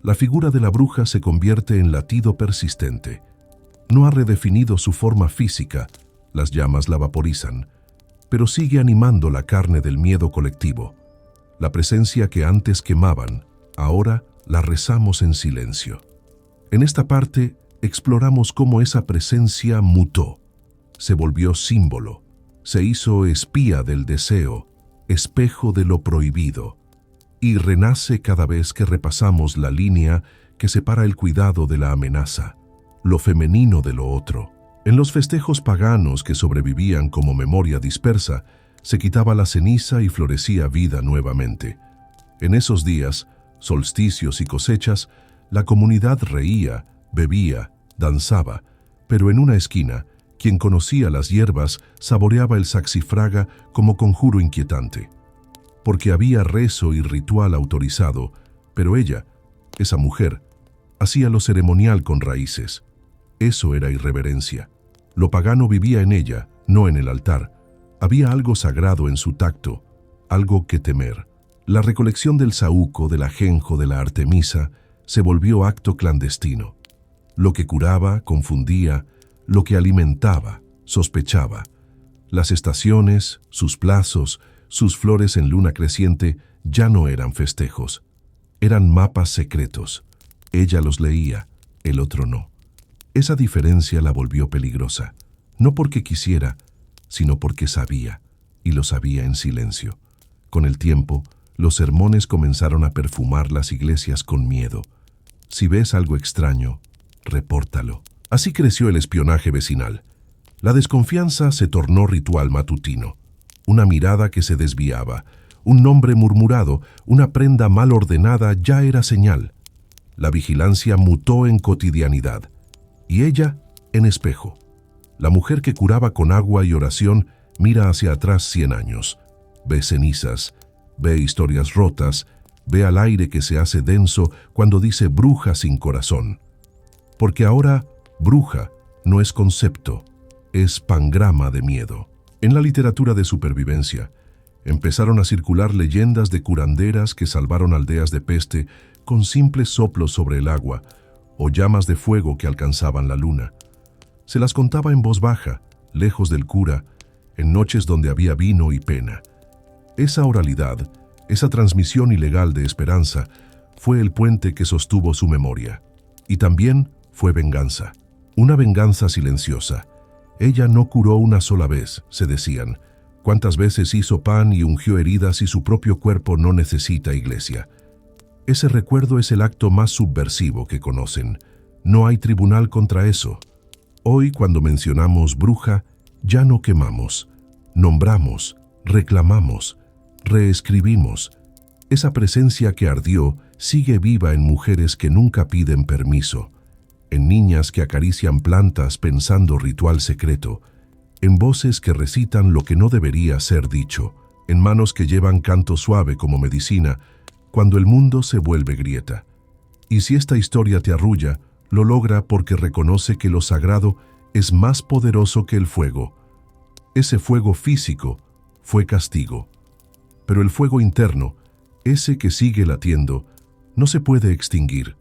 la figura de la bruja se convierte en latido persistente. No ha redefinido su forma física, las llamas la vaporizan, pero sigue animando la carne del miedo colectivo. La presencia que antes quemaban, ahora la rezamos en silencio. En esta parte exploramos cómo esa presencia mutó, se volvió símbolo, se hizo espía del deseo, espejo de lo prohibido, y renace cada vez que repasamos la línea que separa el cuidado de la amenaza, lo femenino de lo otro. En los festejos paganos que sobrevivían como memoria dispersa, se quitaba la ceniza y florecía vida nuevamente. En esos días, solsticios y cosechas, la comunidad reía, bebía, danzaba, pero en una esquina, quien conocía las hierbas saboreaba el saxifraga como conjuro inquietante. Porque había rezo y ritual autorizado, pero ella, esa mujer, hacía lo ceremonial con raíces. Eso era irreverencia. Lo pagano vivía en ella, no en el altar. Había algo sagrado en su tacto, algo que temer. La recolección del saúco, del ajenjo, de la artemisa, se volvió acto clandestino. Lo que curaba, confundía, lo que alimentaba, sospechaba. Las estaciones, sus plazos, sus flores en luna creciente ya no eran festejos. Eran mapas secretos. Ella los leía, el otro no. Esa diferencia la volvió peligrosa, no porque quisiera, sino porque sabía, y lo sabía en silencio. Con el tiempo, los sermones comenzaron a perfumar las iglesias con miedo. Si ves algo extraño, repórtalo. Así creció el espionaje vecinal. La desconfianza se tornó ritual matutino. Una mirada que se desviaba, un nombre murmurado, una prenda mal ordenada ya era señal. La vigilancia mutó en cotidianidad. Y ella en espejo. La mujer que curaba con agua y oración mira hacia atrás 100 años. Ve cenizas, ve historias rotas, ve al aire que se hace denso cuando dice bruja sin corazón. Porque ahora, bruja no es concepto, es pangrama de miedo. En la literatura de supervivencia, Empezaron a circular leyendas de curanderas que salvaron aldeas de peste con simples soplos sobre el agua o llamas de fuego que alcanzaban la luna. Se las contaba en voz baja, lejos del cura, en noches donde había vino y pena. Esa oralidad, esa transmisión ilegal de esperanza, fue el puente que sostuvo su memoria. Y también fue venganza, una venganza silenciosa. Ella no curó una sola vez, se decían. ¿Cuántas veces hizo pan y ungió heridas y su propio cuerpo no necesita iglesia? Ese recuerdo es el acto más subversivo que conocen. No hay tribunal contra eso. Hoy, cuando mencionamos bruja, ya no quemamos. Nombramos, reclamamos, reescribimos. Esa presencia que ardió sigue viva en mujeres que nunca piden permiso, en niñas que acarician plantas pensando ritual secreto, en voces que recitan lo que no debería ser dicho, en manos que llevan canto suave como medicina, cuando el mundo se vuelve grieta. Y si esta historia te arrulla, lo logra porque reconoce que lo sagrado es más poderoso que el fuego. Ese fuego físico fue castigo, pero el fuego interno, ese que sigue latiendo, no se puede extinguir.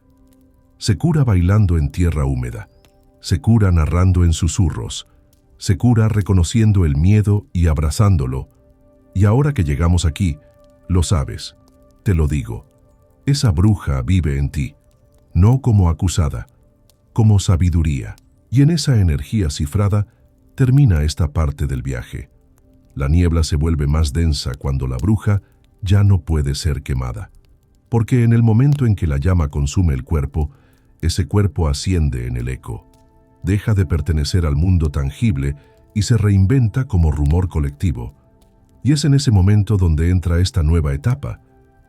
Se cura bailando en tierra húmeda, se cura narrando en susurros, se cura reconociendo el miedo y abrazándolo. Y ahora que llegamos aquí, lo sabes, te lo digo, esa bruja vive en ti, no como acusada, como sabiduría. Y en esa energía cifrada termina esta parte del viaje. La niebla se vuelve más densa cuando la bruja ya no puede ser quemada, porque en el momento en que la llama consume el cuerpo, ese cuerpo asciende en el eco, deja de pertenecer al mundo tangible y se reinventa como rumor colectivo. Y es en ese momento donde entra esta nueva etapa,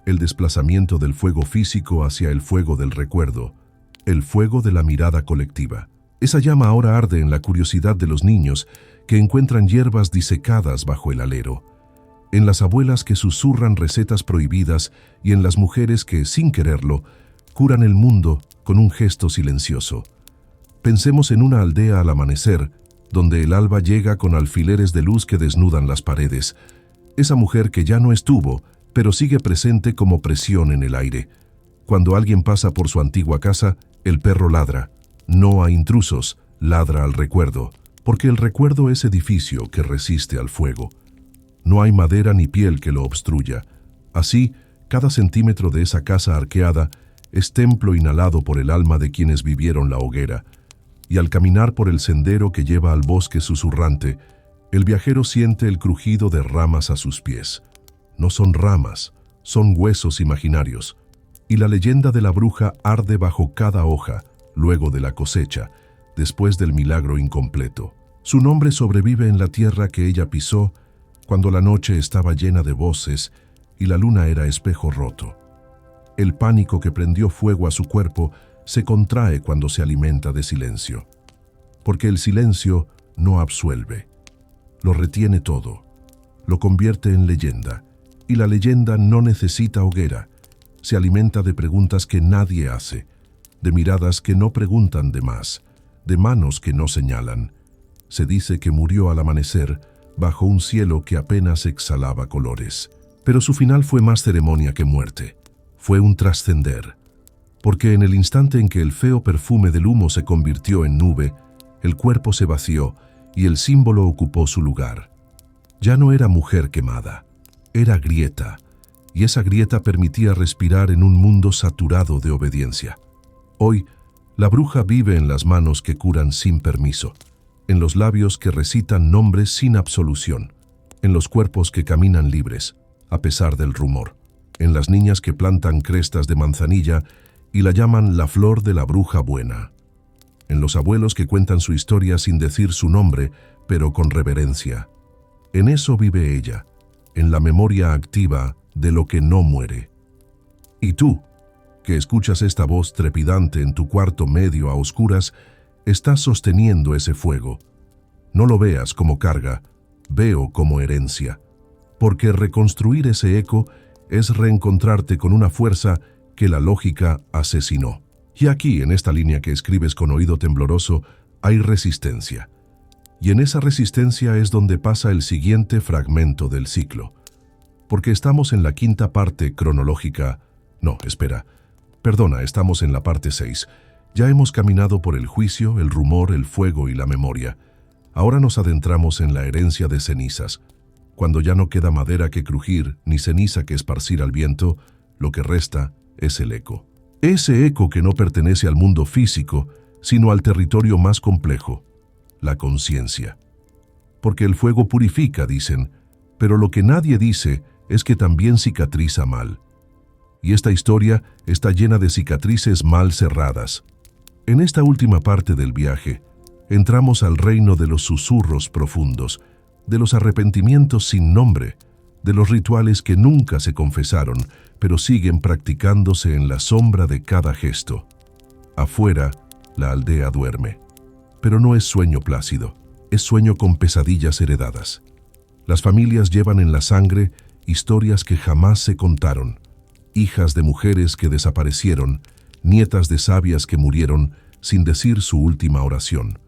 el desplazamiento del fuego físico hacia el fuego del recuerdo, el fuego de la mirada colectiva. Esa llama ahora arde en la curiosidad de los niños que encuentran hierbas disecadas bajo el alero, en las abuelas que susurran recetas prohibidas y en las mujeres que, sin quererlo, curan el mundo con un gesto silencioso. Pensemos en una aldea al amanecer, donde el alba llega con alfileres de luz que desnudan las paredes. Esa mujer que ya no estuvo, pero sigue presente como presión en el aire. Cuando alguien pasa por su antigua casa, el perro ladra. No a intrusos, ladra al recuerdo, porque el recuerdo es edificio que resiste al fuego. No hay madera ni piel que lo obstruya. Así, cada centímetro de esa casa arqueada es templo inhalado por el alma de quienes vivieron la hoguera. Y al caminar por el sendero que lleva al bosque susurrante, el viajero siente el crujido de ramas a sus pies. No son ramas, son huesos imaginarios. Y la leyenda de la bruja arde bajo cada hoja, luego de la cosecha, después del milagro incompleto. Su nombre sobrevive en la tierra que ella pisó cuando la noche estaba llena de voces y la luna era espejo roto. El pánico que prendió fuego a su cuerpo se contrae cuando se alimenta de silencio, porque el silencio no absuelve, lo retiene todo, lo convierte en leyenda, y la leyenda no necesita hoguera, se alimenta de preguntas que nadie hace, de miradas que no preguntan de más, de manos que no señalan. Se dice que murió al amanecer bajo un cielo que apenas exhalaba colores. Pero su final fue más ceremonia que muerte. Fue un trascender. Porque en el instante en que el feo perfume del humo se convirtió en nube, el cuerpo se vació y el símbolo ocupó su lugar. Ya no era mujer quemada, era grieta, y esa grieta permitía respirar en un mundo saturado de obediencia. Hoy, la bruja vive en las manos que curan sin permiso, en los labios que recitan nombres sin absolución, en los cuerpos que caminan libres, a pesar del rumor, en las niñas que plantan crestas de manzanilla y la llaman la flor de la bruja buena, en los abuelos que cuentan su historia sin decir su nombre, pero con reverencia. En eso vive ella, en la memoria activa de lo que no muere. Y tú, que escuchas esta voz trepidante en tu cuarto medio a oscuras, estás sosteniendo ese fuego. No lo veas como carga, veo como herencia, porque reconstruir ese eco es reencontrarte con una fuerza que la lógica asesinó. Y aquí, en esta línea que escribes con oído tembloroso, hay resistencia. Y en esa resistencia es donde pasa el siguiente fragmento del ciclo. porque estamos en la quinta parte cronológica. No, espera. Perdona, estamos en la parte 6. Ya hemos caminado por el juicio, el rumor, el fuego y la memoria. Ahora nos adentramos en la herencia de cenizas. Cuando ya no queda madera que crujir, ni ceniza que esparcir al viento, lo que resta es el eco. Ese eco que no pertenece al mundo físico, sino al territorio más complejo, la conciencia. Porque el fuego purifica, dicen, pero lo que nadie dice es que también cicatriza mal. Y esta historia está llena de cicatrices mal cerradas. En esta última parte del viaje, entramos al reino de los susurros profundos, de los arrepentimientos sin nombre, de los rituales que nunca se confesaron, pero siguen practicándose en la sombra de cada gesto. Afuera, la aldea duerme. Pero no es sueño plácido, es sueño con pesadillas heredadas. Las familias llevan en la sangre historias que jamás se contaron, hijas de mujeres que desaparecieron, nietas de sabias que murieron sin decir su última oración.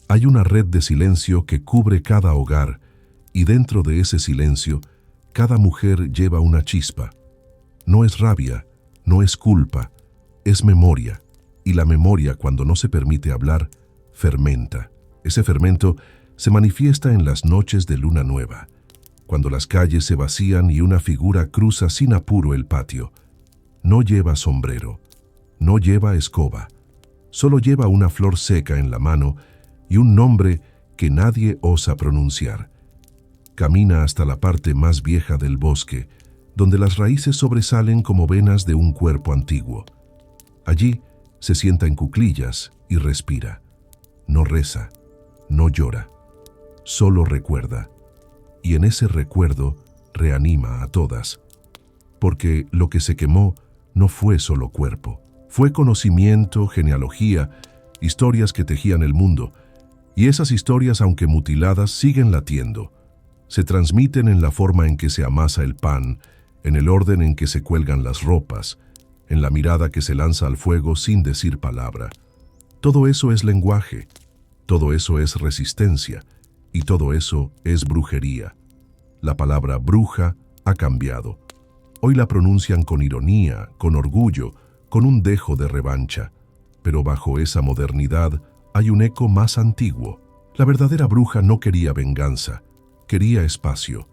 Hay una red de silencio que cubre cada hogar, y dentro de ese silencio, cada mujer lleva una chispa. No es rabia, no es culpa, es memoria, y la memoria, cuando no se permite hablar, fermenta. Ese fermento se manifiesta en las noches de luna nueva, cuando las calles se vacían y una figura cruza sin apuro el patio. No lleva sombrero, no lleva escoba, solo lleva una flor seca en la mano y un nombre que nadie osa pronunciar. Camina hasta la parte más vieja del bosque, donde las raíces sobresalen como venas de un cuerpo antiguo. Allí se sienta en cuclillas y respira. No reza, no llora, solo recuerda. Y en ese recuerdo reanima a todas. Porque lo que se quemó no fue solo cuerpo, fue conocimiento, genealogía, historias que tejían el mundo. Y esas historias, aunque mutiladas, siguen latiendo. Se transmiten en la forma en que se amasa el pan, en el orden en que se cuelgan las ropas, en la mirada que se lanza al fuego sin decir palabra. Todo eso es lenguaje, todo eso es resistencia, y todo eso es brujería. La palabra bruja ha cambiado. Hoy la pronuncian con ironía, con orgullo, con un dejo de revancha. Pero bajo esa modernidad hay un eco más antiguo. La verdadera bruja no quería venganza, quería espacio.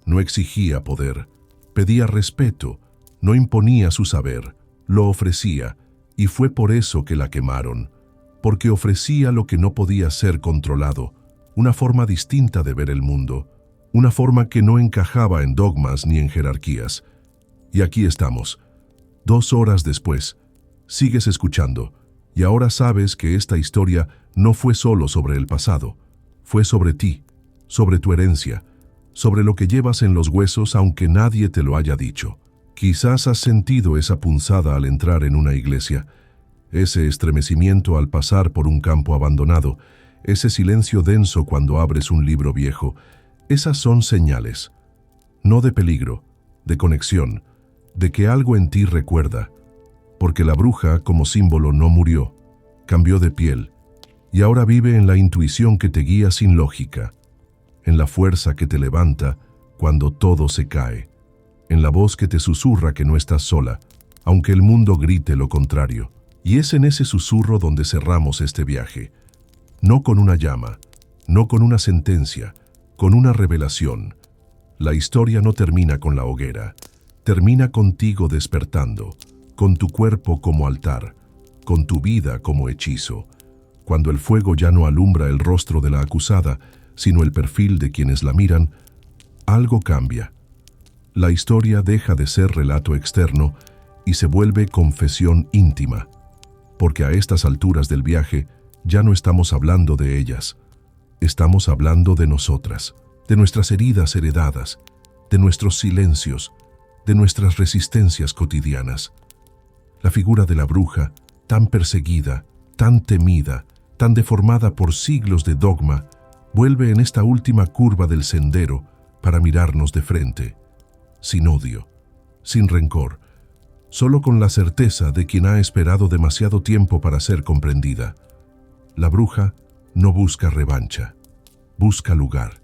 No exigía poder, pedía respeto, no imponía su saber, lo ofrecía, y fue por eso que la quemaron, porque ofrecía lo que no podía ser controlado, una forma distinta de ver el mundo, una forma que no encajaba en dogmas ni en jerarquías. Y aquí estamos, 2 horas después, sigues escuchando, y ahora sabes que esta historia no fue solo sobre el pasado, fue sobre ti, sobre tu herencia, sobre lo que llevas en los huesos aunque nadie te lo haya dicho. Quizás has sentido esa punzada al entrar en una iglesia, ese estremecimiento al pasar por un campo abandonado, ese silencio denso cuando abres un libro viejo. Esas son señales, no de peligro, de conexión, de que algo en ti recuerda, porque la bruja como símbolo no murió, cambió de piel, y ahora vive en la intuición que te guía sin lógica, en la fuerza que te levanta cuando todo se cae, en la voz que te susurra que no estás sola, aunque el mundo grite lo contrario. Y es en ese susurro donde cerramos este viaje, no con una llama, no con una sentencia, con una revelación. La historia no termina con la hoguera, termina contigo despertando, con tu cuerpo como altar, con tu vida como hechizo, cuando el fuego ya no alumbra el rostro de la acusada, sino el perfil de quienes la miran. Algo cambia. La historia deja de ser relato externo y se vuelve confesión íntima, porque a estas alturas del viaje ya no estamos hablando de ellas, estamos hablando de nosotras, de nuestras heridas heredadas, de nuestros silencios, de nuestras resistencias cotidianas. La figura de la bruja, tan perseguida, tan temida, tan deformada por siglos de dogma, vuelve en esta última curva del sendero para mirarnos de frente, sin odio, sin rencor, solo con la certeza de quien ha esperado demasiado tiempo para ser comprendida. La bruja no busca revancha, busca lugar,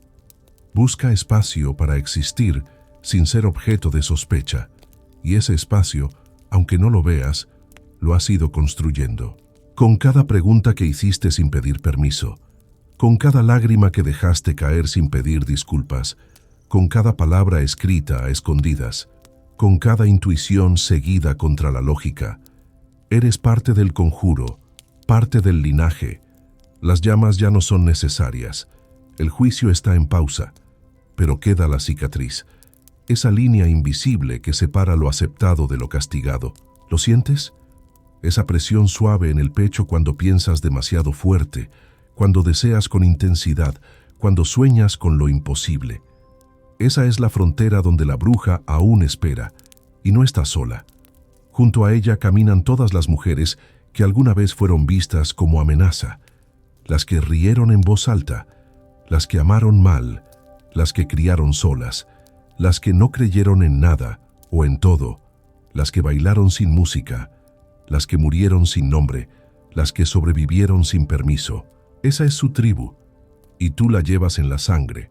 busca espacio para existir sin ser objeto de sospecha, y ese espacio, aunque no lo veas, lo has ido construyendo. Con cada pregunta que hiciste sin pedir permiso, con cada lágrima que dejaste caer sin pedir disculpas, con cada palabra escrita a escondidas, con cada intuición seguida contra la lógica, eres parte del conjuro, parte del linaje. Las llamas ya no son necesarias, el juicio está en pausa, pero queda la cicatriz, esa línea invisible que separa lo aceptado de lo castigado. ¿Lo sientes? Esa presión suave en el pecho cuando piensas demasiado fuerte, cuando deseas con intensidad, cuando sueñas con lo imposible. Esa es la frontera donde la bruja aún espera, y no está sola. Junto a ella caminan todas las mujeres que alguna vez fueron vistas como amenaza, las que rieron en voz alta, las que amaron mal, las que criaron solas, las que no creyeron en nada o en todo, las que bailaron sin música, las que murieron sin nombre, las que sobrevivieron sin permiso. Esa es su tribu, y tú la llevas en la sangre.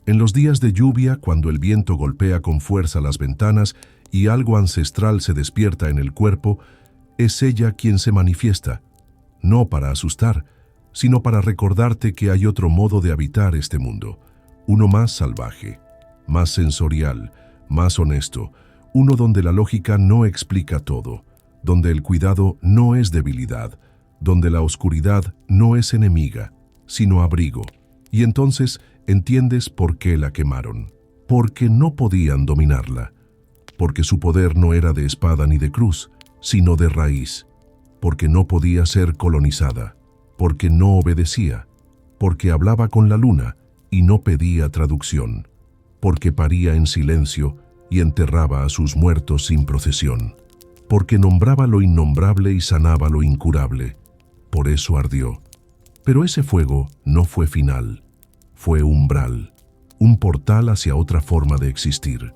En los días de lluvia, cuando el viento golpea con fuerza las ventanas y algo ancestral se despierta en el cuerpo, es ella quien se manifiesta, no para asustar, sino para recordarte que hay otro modo de habitar este mundo, uno más salvaje, más sensorial, más honesto, uno donde la lógica no explica todo, donde el cuidado no es debilidad, donde la oscuridad no es enemiga, sino abrigo. Y entonces entiendes por qué la quemaron, porque no podían dominarla, porque su poder no era de espada ni de cruz, sino de raíz, porque no podía ser colonizada, porque no obedecía, porque hablaba con la luna y no pedía traducción, porque paría en silencio y enterraba a sus muertos sin procesión, porque nombraba lo innombrable y sanaba lo incurable. Por eso ardió. Pero ese fuego no fue final, fue umbral, un portal hacia otra forma de existir.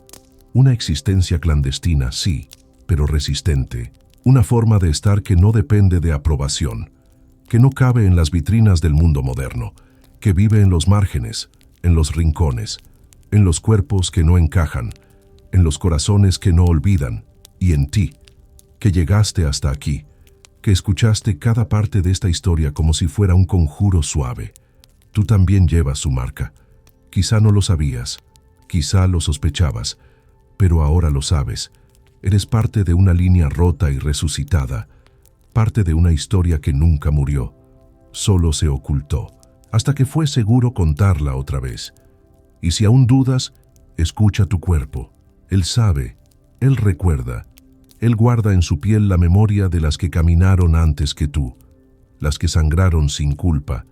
Una existencia clandestina, sí, pero resistente. Una forma de estar que no depende de aprobación, que no cabe en las vitrinas del mundo moderno, que vive en los márgenes, en los rincones, en los cuerpos que no encajan, en los corazones que no olvidan, y en ti, que llegaste hasta aquí, que escuchaste cada parte de esta historia como si fuera un conjuro suave. Tú también llevas su marca. Quizá no lo sabías, quizá lo sospechabas, pero ahora lo sabes. Eres parte de una línea rota y resucitada, parte de una historia que nunca murió, solo se ocultó, hasta que fue seguro contarla otra vez. Y si aún dudas, escucha tu cuerpo. Él sabe, él recuerda, él guarda en su piel la memoria de las que caminaron antes que tú, las que sangraron sin culpa,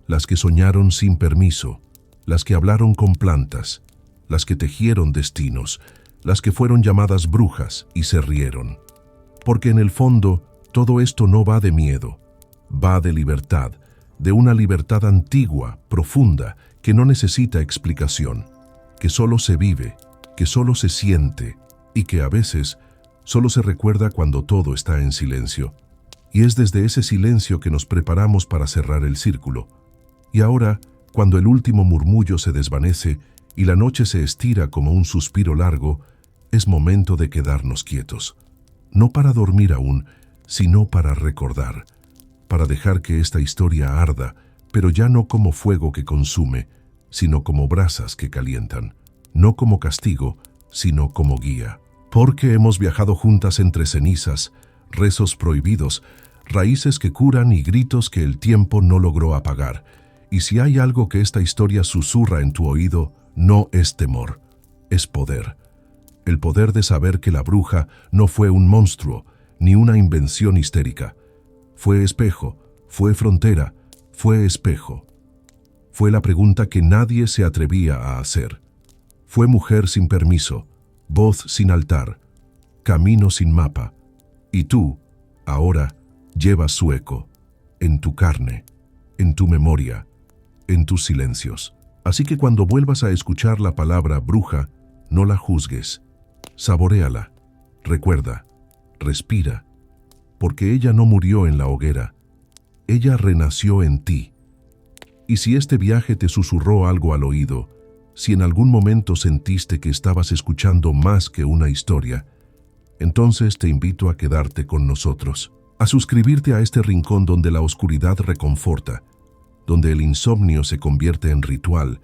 las que soñaron sin permiso, las que hablaron con plantas, las que tejieron destinos, las que fueron llamadas brujas y se rieron. Porque en el fondo, todo esto no va de miedo, va de libertad, de una libertad antigua, profunda, que no necesita explicación, que solo se vive, que solo se siente y que a veces solo se recuerda cuando todo está en silencio. Y es desde ese silencio que nos preparamos para cerrar el círculo. Y ahora, cuando el último murmullo se desvanece y la noche se estira como un suspiro largo, es momento de quedarnos quietos. No para dormir aún, sino para recordar, para dejar que esta historia arda, pero ya no como fuego que consume, sino como brasas que calientan, no como castigo, sino como guía. Porque hemos viajado juntas entre cenizas, rezos prohibidos, raíces que curan y gritos que el tiempo no logró apagar. Y si hay algo que esta historia susurra en tu oído, no es temor, es poder. El poder de saber que la bruja no fue un monstruo, ni una invención histérica. Fue espejo, fue frontera, fue espejo. Fue la pregunta que nadie se atrevía a hacer. Fue mujer sin permiso, voz sin altar, camino sin mapa. Y tú, ahora, llevas su eco, en tu carne, en tu memoria, en tus silencios. Así que cuando vuelvas a escuchar la palabra bruja, no la juzgues. Saboréala, recuerda, respira, porque ella no murió en la hoguera, ella renació en ti. Y si este viaje te susurró algo al oído, Si en algún momento sentiste que estabas escuchando más que una historia, entonces te invito a quedarte con nosotros, a suscribirte a este rincón donde la oscuridad reconforta, donde el insomnio se convierte en ritual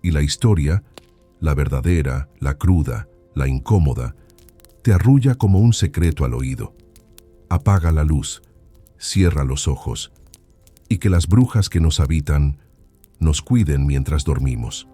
y la historia, la verdadera, la cruda, la incómoda, te arrulla como un secreto al oído. Apaga la luz, cierra los ojos y que las brujas que nos habitan nos cuiden mientras dormimos.